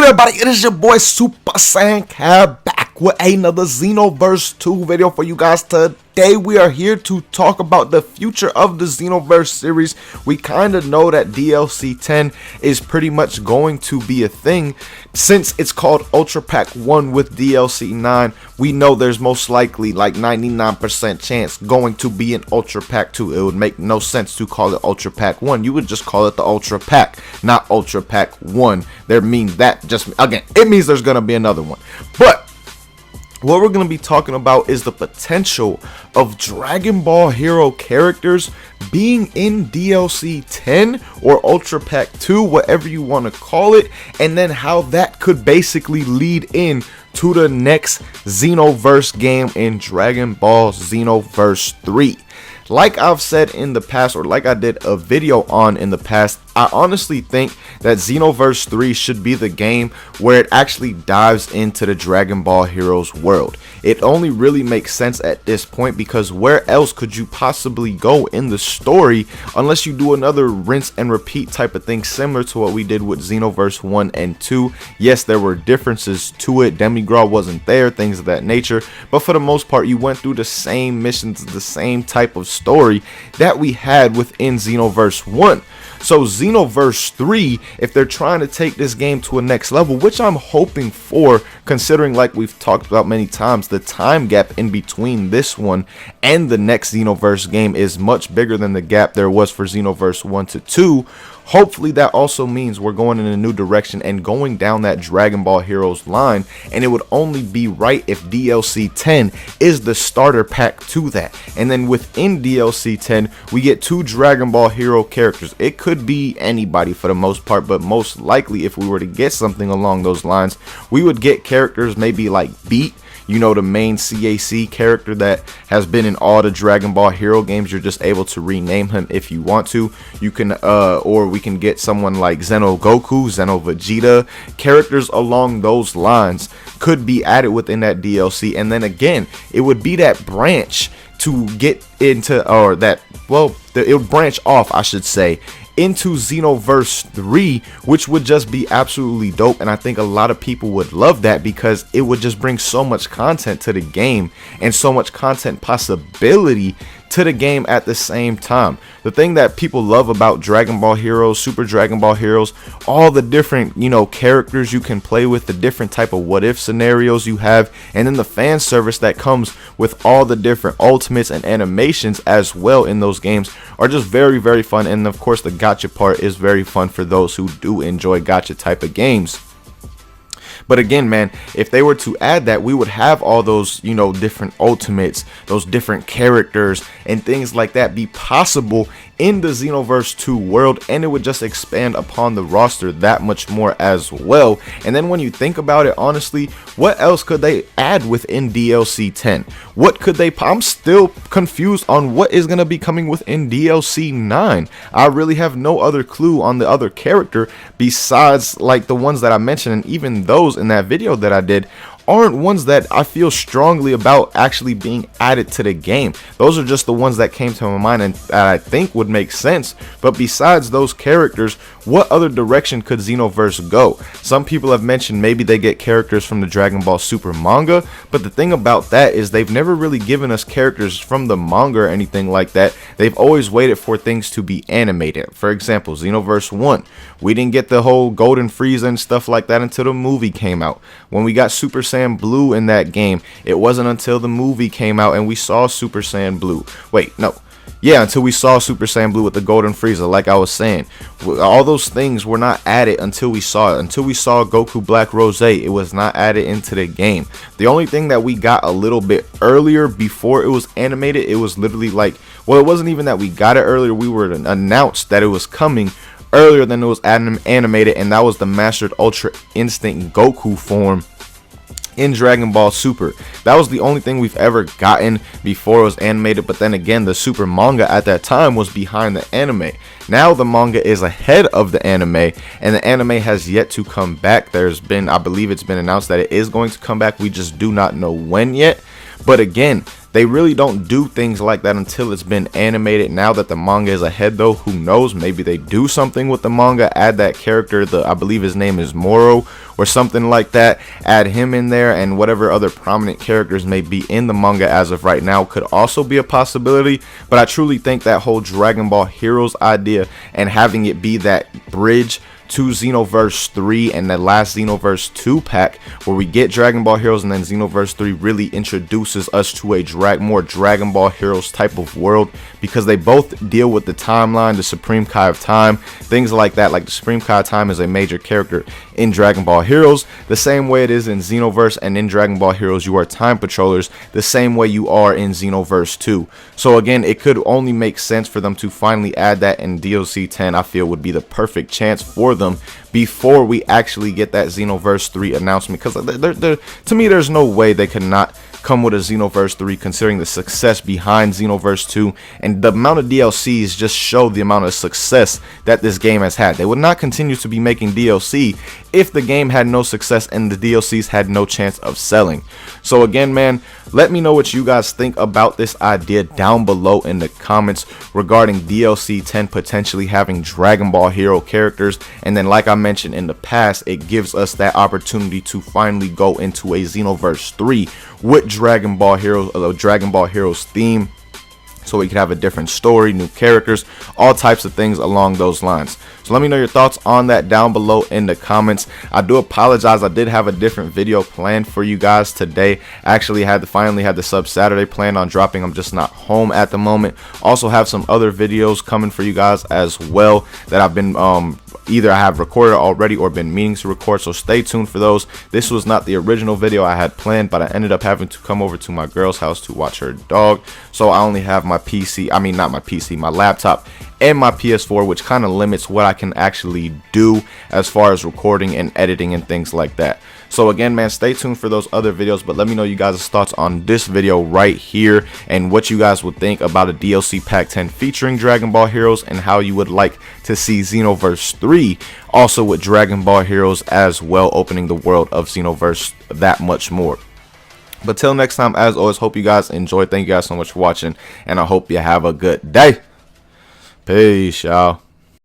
everybody, it is your boy Super Saiyan Cab back with another Xenoverse 2 video for you guys. Today we are here to talk about the future of the Xenoverse series. We kind of know that DLC 10 is pretty much going to be a thing since it's called Ultra Pack 1 with DLC 9. We know there's most likely like 99% chance going to be an Ultra Pack 2. It would make no sense to call it Ultra Pack 1. You would just call it the Ultra Pack, not Ultra Pack 1. There means that just, again, it means there's going to be another one. But what we're going to be talking about is the potential of Dragon Ball Hero characters being in DLC 10 or Ultra Pack 2, whatever you want to call it, and then how that could basically lead in to the next Xenoverse game in Dragon Ball Xenoverse 3. Like I've said in the past, or like I did a video on in the past, I honestly think that Xenoverse 3 should be the game where it actually dives into the Dragon Ball Heroes world. It only really makes sense at this point because where else could you possibly go in the story unless you do another rinse and repeat type of thing similar to what we did with Xenoverse 1 and 2. Yes, there were differences to it. Demigra wasn't there, things of that nature, but for the most part you went through the same missions, the same type of story that we had within Xenoverse 1. So Xenoverse 3, if they're trying to take this game to a next level, which I'm hoping for, considering like we've talked about many times, the time gap in between this one and the next Xenoverse game is much bigger than the gap there was for Xenoverse 1 to 2. Hopefully that also means we're going in a new direction and going down that Dragon Ball Heroes line, and it would only be right if DLC 10 is the starter pack to that. And then within DLC 10 we get 2 Dragon Ball Hero characters. It could be anybody for the most part, but most likely if we were to get something along those lines, we would get characters maybe like Beat, you know, the main CAC character that has been in all the Dragon Ball Hero games. You're just able to rename him if you want to. You can or we can get someone like Xeno Goku, Xeno Vegeta. Characters along those lines could be added within that DLC, and then again it would be that branch to get into, or that, well, it would branch off, I should say, into Xenoverse 3, which would just be absolutely dope. And I think a lot of people would love that because it would just bring so much content to the game and so much content possibility to the game at the same time. The thing that people love about Dragon Ball Heroes, Super Dragon Ball Heroes, all the different, you know, characters you can play with, the different type of what if scenarios you have, and then the fan service that comes with all the different ultimates and animations as well in those games are just very, very fun. And of course the gacha part is very fun for those who do enjoy gacha type of games. But again, man, if they were to add that, we would have all those, you know, different ultimates, those different characters and things like that be possible in the Xenoverse 2 world, and it would just expand upon the roster that much more as well. And then when you think about it, honestly, what else could they add within DLC 10? What could they, I'm still confused on what is going to be coming within DLC 9. I really have no other clue on the other character besides like the ones that I mentioned, and even those in that video that I did aren't ones that I feel strongly about actually being added to the game. Those are just the ones that came to my mind and I think would make sense. But besides those characters, what other direction could Xenoverse go? Some people have mentioned maybe they get characters from the Dragon Ball Super manga, but the thing about that is they've never really given us characters from the manga or anything like that. They've always waited for things to be animated. For example, Xenoverse 1, we didn't get the whole Golden Frieza and stuff like that until the movie came out. When we got Super Saiyan Blue in that game, it wasn't until the movie came out and we saw Super Saiyan Blue. Wait, no. Yeah, until we saw Super Saiyan Blue with the Golden Frieza, like I was saying. All those things were not added until we saw it. Until we saw Goku Black Rose, it was not added into the game. The only thing that we got a little bit earlier before it was animated, it was literally like, well, it wasn't even that we got it earlier. We were announced that it was coming earlier than it was animated, and that was the Mastered Ultra Instinct Goku form in Dragon Ball Super. That was the only thing we've ever gotten before it was animated. But then again, the Super manga at that time was behind the anime. Now the manga is ahead of the anime, and the anime has yet to come back. There's been, I believe it's been announced that it is going to come back. We just do not know when yet. But again, they really don't do things like that until it's been animated. Now that the manga is ahead though, who knows, maybe they do something with the manga, add that character, I believe his name is Moro, or something like that. Add him in there, and whatever other prominent characters may be in the manga as of right now could also be a possibility. But I truly think that whole Dragon Ball Heroes idea and having it be that bridge to Xenoverse 3 and the last Xenoverse 2 pack, where we get Dragon Ball Heroes and then Xenoverse 3 really introduces us to a more Dragon Ball Heroes type of world, because they both deal with the timeline, the Supreme Kai of Time, things like that. Like the Supreme Kai of Time is a major character in Dragon Ball Heroes, the same way it is in Xenoverse, and in Dragon Ball Heroes you are time patrollers the same way you are in Xenoverse 2. So again, it could only make sense for them to finally add that, and DLC 10 I feel would be the perfect chance for them before we actually get that Xenoverse 3 announcement, because to me there's no way they could not come with a Xenoverse 3 considering the success behind Xenoverse 2, and the amount of DLCs just show the amount of success that this game has had. They would not continue to be making DLC if the game had no success and the DLCs had no chance of selling. So again, man, let me know what you guys think about this idea down below in the comments regarding DLC 10 potentially having Dragon Ball Hero characters. And then, like I mentioned in the past, it gives us that opportunity to finally go into a Xenoverse 3 with Dragon Ball Heroes, a Dragon Ball Heroes theme, so we could have a different story, new characters, all types of things along those lines. So let me know your thoughts on that down below in the comments. I do apologize, I did have a different video planned for you guys today. I actually finally had the Sub Saturday planned on dropping. I'm just not home at the moment. Also have some other videos coming for you guys as well that I've been either I have recorded already or been meaning to record, so stay tuned for those. This was not the original video I had planned, but I ended up having to come over to my girl's house to watch her dog, so I only have my PC, I mean not my PC, my laptop and my PS4, which kind of limits what I can actually do as far as recording and editing and things like that. So again, man, stay tuned for those other videos, but let me know you guys' thoughts on this video right here and what you guys would think about a DLC Pack 10 featuring Dragon Ball Heroes, and how you would like to see Xenoverse 3 also with Dragon Ball Heroes as well, opening the world of Xenoverse that much more. But till next time, as always, hope you guys enjoyed. Thank you guys so much for watching, and I hope you have a good day. Peace, y'all.